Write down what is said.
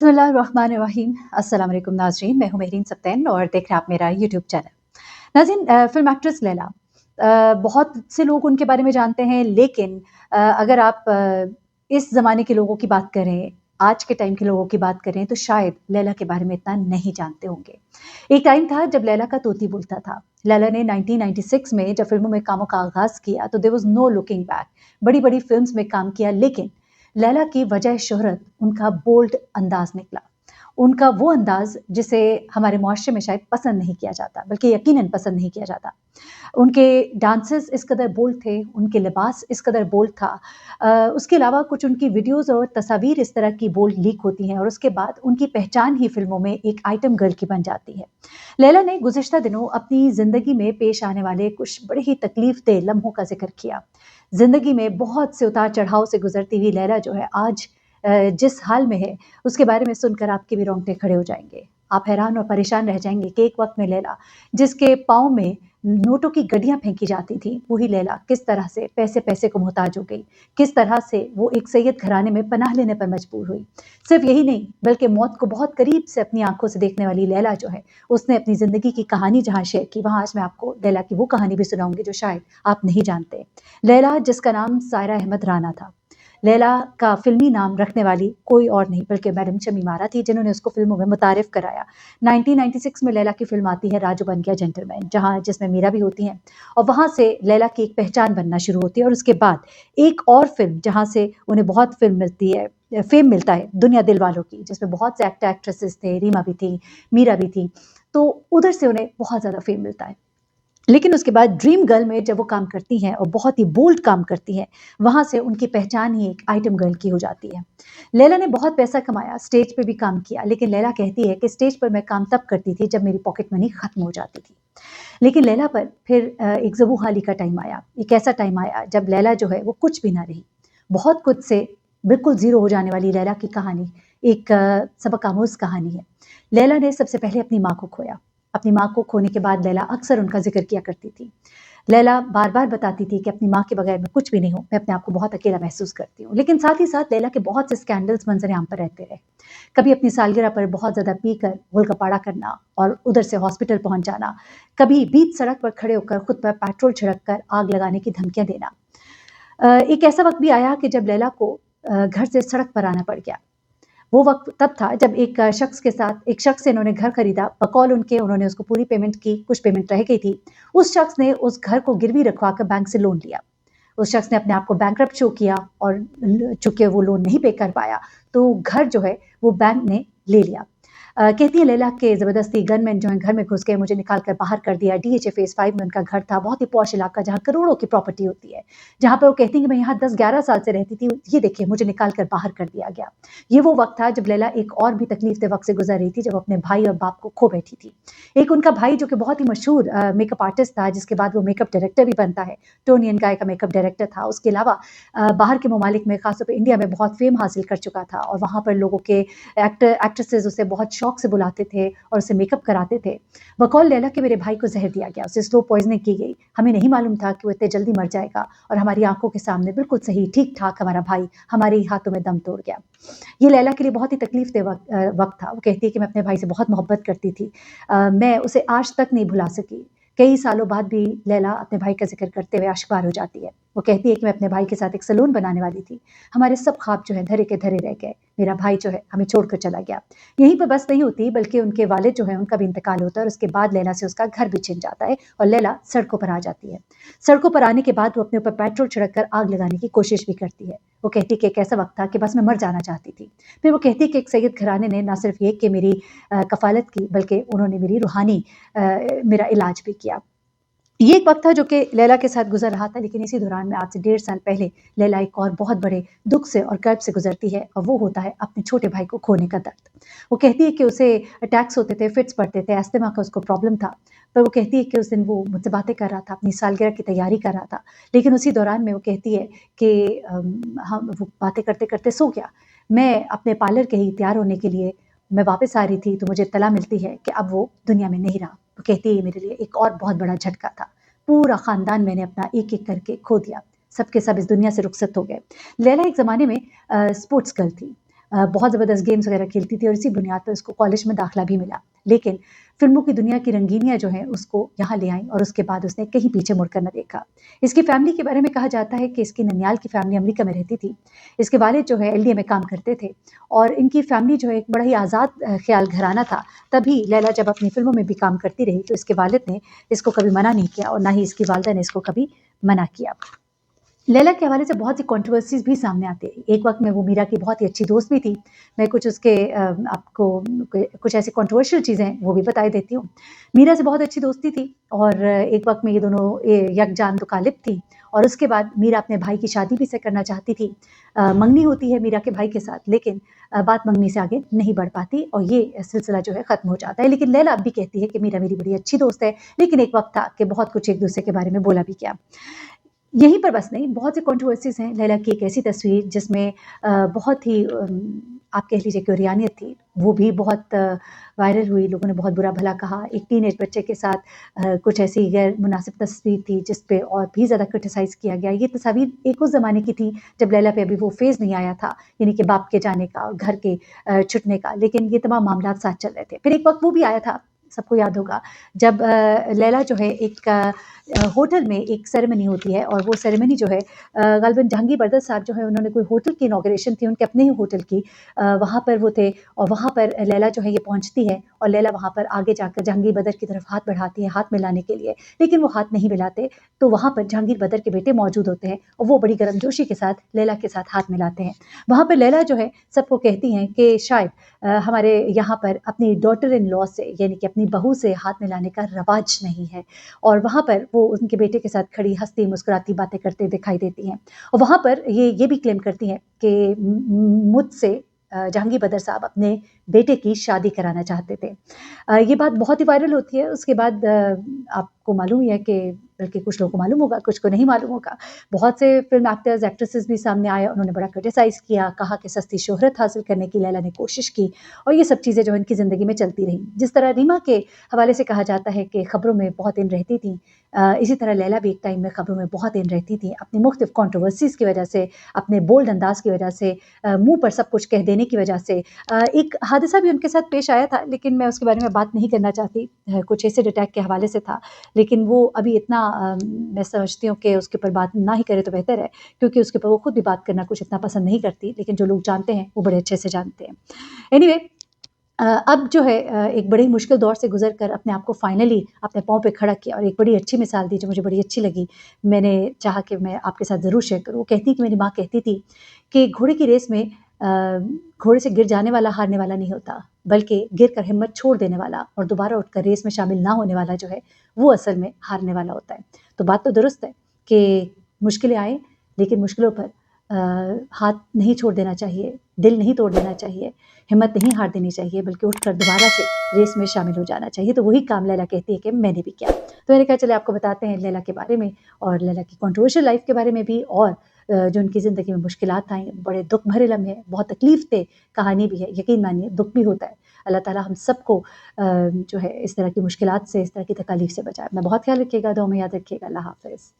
बिस्मिल्लाहिर्रहमानिर्रहीम। अस्सलाम वालेकुम नाज़रीन, मैं हूँ मेहरीन सब्तैन और देख रहे हैं आप मेरा यूट्यूब चैनल। नाज़रीन, फ़िल्म एक्ट्रेस लैला, बहुत से लोग उनके बारे में जानते हैं, लेकिन अगर आप इस ज़माने के लोगों की बात करें, आज के टाइम के लोगों की बात करें, तो शायद लैला के बारे में इतना नहीं जानते होंगे। एक टाइम था जब लैला का तोती बोलता था। लैला ने 1996 में जब फ़िल्मों में कामों का आगाज़ किया, तो there was no looking back. बड़ी-बड़ी फ़िल्म्स में काम किया, लेकिन लैला की वजह शोहरत उनका बोल्ड अंदाज़ निकला। उनका वो अंदाज़ जिसे हमारे मुआशरे में शायद पसंद नहीं किया जाता, बल्कि यकीनन पसंद नहीं किया जाता। उनके डांसेस इस कदर बोल्ड थे, उनके लिबास इस कदर बोल्ड था। उसके अलावा कुछ उनकी वीडियोज़ और तस्वीर इस तरह की बोल्ड लीक होती हैं और उसके बाद उनकी पहचान ही फ़िल्मों में एक आइटम गर्ल की बन जाती है। लैला ने गुज़िश्ता दिनों अपनी ज़िंदगी में पेश आने वाले कुछ बड़े ही तकलीफ़देह लम्हों का ज़िक्र किया। ज़िंदगी में बहुत से उतार-चढ़ाव से गुज़रती हुई लैला जो है आज जिस हाल में है, उसके बारे में सुनकर आपके भी रोंगटे खड़े हो जाएँगे। आप हैरान और परेशान रह जाएँगे कि एक वक़्त में लैला, जिसके पाँव में नोटों की गड्डियाँ फेंकी जाती थीं, वही लैला किस तरह से पैसे-पैसे को मोहताज हो गई। किस तरह से वो एक सैयद घराने में पनाह लेने पर मजबूर हुई। सिर्फ़ यही नहीं, बल्कि मौत को बहुत करीब से अपनी आँखों से देखने वाली लैला जो है, उसने अपनी ज़िंदगी की कहानी जहाँ शेयर की, वहाँ आज मैं आपको लैला की वो कहानी भी सुनाऊँगी जो शायद आप नहीं जानते। लैला, जिसका नाम सायरा अहमद राना था। लैला का फ़िल्मी नाम रखने वाली कोई और नहीं बल्कि मैडम शमीम आरा थी, जिन्होंने उसको फ़िल्मों में मुतारिफ़ कराया। 1996 में लैला की फ़िल्म आती है राजू बन गया जेंटलमैन, जिसमें मीरा भी होती हैं और वहाँ से लैला की एक पहचान बनना शुरू होती है और उसके बाद एक और फ़िल्म जहाँ से उन्हें बहुत फ़िल्म मिलती है फ़ेम मिलता है, दुनिया दिलवालों की, जिसमें बहुत से एक्टर एक्ट्रेसेस थे, रीमा भी थी, मीरा भी थी, तो उधर से उन्हें बहुत ज़्यादा फ़ेम मिलता है। लेकिन उसके बाद ड्रीम गर्ल में जब वो काम करती हैं और बहुत ही बोल्ड काम करती हैं, वहाँ से उनकी पहचान ही एक आइटम गर्ल की हो जाती है। लैला ने बहुत पैसा कमाया, स्टेज पे भी काम किया, लेकिन लैला कहती है कि स्टेज पर मैं काम तब करती थी जब मेरी पॉकेट मनी खत्म हो जाती थी। लेकिन लैला पर फिर एक ज़बू हाली का टाइम आया, एक ऐसा टाइम आया जब लैला जो है वो कुछ भी ना रही। बहुत कुछ से बिल्कुल ज़ीरो हो जाने वाली लैला की कहानी एक सबक आमोज़ कहानी है। लैला ने सबसे पहले अपनी माँ को खोया। अपनी माँ को खोने के बाद लैला अक्सर उनका ज़िक्र किया करती थी। लैला बार-बार बताती थी कि अपनी माँ के बगैर मैं कुछ भी नहीं हूँ, मैं अपने आप को बहुत अकेला महसूस करती हूँ। लेकिन साथ ही साथ लैला के बहुत से स्कैंडल्स मंज़र-ए-आम पर रहते रहे। कभी अपनी सालगिरह पर बहुत ज़्यादा पीकर हुलकापाड़ा करना और उधर से हॉस्पिटल पहुँच जाना, कभी बीच सड़क पर खड़े होकर खुद पर पेट्रोल छिड़क कर आग लगाने की धमकियाँ देना। एक ऐसा वक़्त भी आया कि जब लैला को घर से सड़क पर आना पड़ गया। वो वक़्त तब था जब एक शख्स से इन्होंने घर खरीदा, बकौल उनके उन्होंने उसको पूरी पेमेंट की, कुछ पेमेंट रह गई थी। उस शख्स ने उस घर को गिरवी रखवाकर बैंक से लोन लिया। उस शख्स ने अपने आप को बैंकरप्ट शो किया और चूँकि वो लोन नहीं पे कर पाया, तो घर जो है वो बैंक ने ले लिया। कहती है लैला कि ज़बरदस्ती गनमैन जो हैं घर में घुस गए, मुझे निकाल कर बाहर कर दिया। डीएचए फ़ेज़ 5 में उनका घर था, बहुत ही पॉश इलाका जहाँ करोड़ों की प्रॉपर्टी होती है। जहाँ पे वो कहती हैं कि मैं यहाँ 10-11 साल से रहती थी, ये देखिए मुझे निकाल कर बाहर कर दिया गया। ये वो वक़्त था जब लैला एक और भी तकलीफ़देह वक़्त से गुज़र रही थी, जब अपने भाई और बाप को खो बैठी थी। एक उनका भाई जो कि बहुत ही मशहूर मेकअप आर्टिस्ट था, जिसके बाद वो मेकअप डायरेक्टर भी बनता है, टोनी एंड गाय का मेकअप डायरेक्टर था। उसके अलावा बाहर के ममालिक में, ख़ास तौर पे इंडिया में बहुत फ़ेम हासिल कर चुका था और वहाँ पर लोगों के एक्ट्रेसेस उसे बहुत शौक से बुलाते थे और उसे मेकअप कराते थे। बकौल लैला के मेरे भाई को ज़हर दिया गया, उसे स्लो पॉइज़निंग की गई। हमें नहीं मालूम था कि वो इतने जल्दी मर जाएगा और हमारी आँखों के सामने बिल्कुल सही ठीक-ठाक हमारा भाई हमारे ही हाथों में दम तोड़ गया। ये लैला के लिए बहुत ही तकलीफ़देह वक़्त था। वो कहती है कि मैं अपने भाई से बहुत मोहब्बत करती थी। मैं उसे आज तक नहीं भुला सकी। कई सालों बाद भी लैला अपने भाई का ज़िक्र करते हुए आशिक़बार हो जाती है। वो कहती है कि मैं अपने भाई के साथ एक सैलून बनाने वाली थी। हमारे सब ख़्वाब जो हैं धरे के धरे रह गए। मेरा भाई जो है हमें छोड़कर चला गया। यहीं पे बस नहीं होती, बल्कि उनके वालिद जो हैं उनका भी इंतकाल होता है और उसके बाद लैला से उसका घर भी छिन जाता है और लैला सड़कों पर आ जाती है। सड़कों पर आने के बाद वो अपने ऊपर पेट्रोल छिड़क कर आग लगाने की कोशिश भी करती है। वो कहती है कि एक ऐसा वक़्त था कि बस मैं मर जाना चाहती थी। फिर वो कहती है कि एक सैयद घराने ने ना सिर्फ़ ये कि मेरी कफ़ालत की, बल्कि उन्होंने मेरी रूहानी मेरा इलाज भी किया। ये एक वक़्त था जो कि लैला के साथ गुज़र रहा था, लेकिन इसी दौरान में आज से 1.5 साल पहले लैला एक और बहुत बड़े दुःख से और कर्ब से गुज़रती है और वो होता है अपने छोटे भाई को खोने का दर्द। वो कहती है कि उसे अटैक्स होते थे, फिट्स पड़ते थे, अस्थमा का उसको प्रॉब्लम था। पर वो कहती है कि उस दिन वो मुझसे बातें कर रहा था, अपनी सालगिरह की तैयारी कर रहा था। लेकिन उसी दौरान में वो कहती है कि हम वो बातें करते-करते सो गया। मैं अपने पार्लर के ही तैयार होने के लिए मैं वापस आ रही थी, तो मुझे इत्तला मिलती है कि अब वो दुनिया में नहीं रहा। वो कहती है ये मेरे लिए एक और बहुत बड़ा झटका था। पूरा ख़ानदान मैंने अपना एक-एक करके खो दिया। सब के सब इस दुनिया से रुखसत हो गए। लैला एक ज़माने में स्पोर्ट्स गर्ल थी। बहुत ज़बरदस्त गेम्स वगैरह खेलती थी और इसी बुनियाद पर उसको कॉलेज में दाखिला भी मिला। लेकिन फ़िल्मों की दुनिया की रंगीनियाँ जो हैं उसको यहाँ ले आईं और उसके बाद उसने कहीं पीछे मुड़कर न देखा। इसकी फ़ैमिली के बारे में कहा जाता है कि इसकी ननिहाल की फ़ैमिली अमेरिका में रहती थी। इसके वालिद जो है एलडीए में काम करते थे और इनकी फ़ैमिली जो है एक बड़ा ही आज़ाद ख़्याल घराना था। तभी लैला जब अपनी फ़िल्मों में भी काम करती रही तो इसके वालिद ने इसको कभी मना नहीं किया और ना ही इसकी वालिदा ने इसको कभी मना किया। लैला के हवाले से बहुत सी कंट्रोवर्सीज़ भी सामने आती है। एक वक़्त में वो मीरा की बहुत ही अच्छी दोस्त भी थी। मैं कुछ उसके आपको कुछ ऐसी कंट्रोवर्शियल चीज़ें हैं वो भी बता देती हूँ। मीरा से बहुत अच्छी दोस्ती थी और एक वक़्त में ये दोनों यकजान मुखालिफ थी और उसके बाद मीरा अपने भाई की शादी भी से करना चाहती थी। मंगनी होती है मीरा के भाई के साथ लेकिन बात मंगनी से आगे नहीं बढ़ पाती और ये सिलसिला जो है ख़त्म हो जाता है। लेकिन लैला अब भी कहती है कि मीरा मेरी बड़ी अच्छी दोस्त है, लेकिन एक वक़्त था कि बहुत कुछ एक-दूसरे के बारे में बोला भी क्या। यहीं पर बस नहीं, बहुत सी कंट्रोवर्सीज़ हैं। लैला की एक ऐसी तस्वीर जिसमें बहुत ही आप कह लीजिए कि ओरियानियत थी, वो भी बहुत वायरल हुई, लोगों ने बहुत बुरा-भला कहा। एक टीनेज बच्चे के साथ कुछ ऐसी गैर मुनासिब तस्वीर थी, जिस पे और भी ज़्यादा क्रिटिसाइज़ किया गया। ये तस्वीर एक उस ज़माने की थी, जब लैला पे अभी वो फ़ेज़ नहीं आया था, यानी कि बाप के जाने का और घर के छुटने का, लेकिन ये तमाम मामलात साथ चल रहे थे। फिर एक वक़्त वो भी आया था, सबको याद होगा, जब लैला जो है एक होटल में एक सेरेमनी होती है और वो सेरेमनी जो है ग़ालिबन जहांगीर बरदर साहब जो है उन्होंने कोई होटल की इनॉग्रेशन थी उनके अपने ही होटल की वहाँ पर वो थे और वहाँ पर लैला जो है ये पहुँचती है और लैला वहाँ पर आगे जाकर जहांगीर बदर की तरफ हाथ बढ़ाती है हाथ मिलाने के लिए लेकिन वो हाथ नहीं मिलाते तो वहाँ पर जहांगीर बदर के बेटे मौजूद होते हैं और वो बड़ी गर्मजोशी के साथ लैला के साथ हाथ मिलाते हैं। वहाँ पर लैला जो है सबको कहती हैं कि शायद हमारे यहाँ पर अपनी डॉटर इन लॉ से यानी कि अपनी बहू से हाथ मिलाने का रवाज नहीं है और वहाँ पर वो उनके बेटे के साथ खड़ी हँसती मुस्कुराती बातें करते दिखाई देती हैं और वहाँ पर ये भी क्लेम करती हैं कि मुझसे जहांगीर बदर साहब अपने बेटे की शादी कराना चाहते थे। ये बात बहुत ही वायरल होती है उसके बाद आपको मालूम ही है कि बल्कि कुछ लोगों को मालूम होगा, कुछ को नहीं मालूम होगा। बहुत से फ़िल्म एक्टर्स, एक्ट्रेसेस भी सामने आए, उन्होंने बड़ा क्रिटिसाइज़ किया, कहा कि सस्ती शोहरत हासिल करने की लैला ने कोशिश की और ये सब चीज़ें जो इनकी ज़िंदगी में चलती रहीं। जिस तरह रीमा के हवाले से कहा जाता है कि खबरों में बहुत इन रहती थीं इसी तरह लैला भी एक टाइम में खबरों में बहुत इन रहती थी अपनी मुख्तलिफ कंट्रोवर्सीज़ की वजह से, अपने बोल्ड अंदाज़ की वजह से मुँह पर सब कुछ कह देने की वजह से एक हादसा भी उनके साथ पेश आया था, लेकिन मैं उसके बारे में बात नहीं करना चाहती। कुछ एसिड अटैक के हवाले से था, लेकिन वो अभी इतना मैं समझती हूँ कि उसके ऊपर बात ना ही करें तो बेहतर है, क्योंकि उसके ऊपर वो खुद भी बात करना कुछ इतना पसंद नहीं करती, लेकिन जो लोग जानते हैं, वो बड़े अच्छे से जानते हैं। एनीवे अब जो है एक बड़ी मुश्किल दौर से गुज़र कर अपने आप को फाइनली अपने पाँव पे खड़ा किया और एक बड़ी अच्छी मिसाल दी जो मुझे बड़ी अच्छी लगी। मैंने चाहा कि मैं आपके साथ ज़रूर शेयर करूँ। वो कहती कि मेरी माँ कहती थी कि घोड़े की रेस में घोड़े से गिर जाने वाला हारने वाला नहीं होता, बल्कि गिर कर हिम्मत छोड़ देने वाला और दोबारा उठकर रेस में शामिल ना होने वाला जो है, वो असल में हारने वाला होता है। तो बात तो दुरुस्त है कि मुश्किलें आएँ, लेकिन मुश्किलों पर हाथ नहीं छोड़ देना चाहिए, दिल नहीं तोड़ देना चाहिए, हिम्मत नहीं हार देनी चाहिए, बल्कि उठकर दोबारा से रेस में शामिल हो जाना चाहिए। तो वही काम लैला कहती है कि मैंने भी किया। तो मैंने कहा चलिए आपको बताते हैं लैला के बारे में और लैला की कंट्रोवर्शियल लाइफ़ के बारे में भी और जो उनकी ज़िंदगी में मुश्किलात आई, बड़े दुःख भरे लम्हे हैं, बहुत तकलीफ़ दे कहानी भी है, यकीन मानिए दुःख भी होता है। अल्लाह ताला हम सबको जो है इस तरह की मुश्किलात से, इस तरह की तकालीफ़ से बचाए। अपना बहुत ख़्याल रखिएगा, दुआ में याद रखिएगा। अल्लाह हाफ़िज़।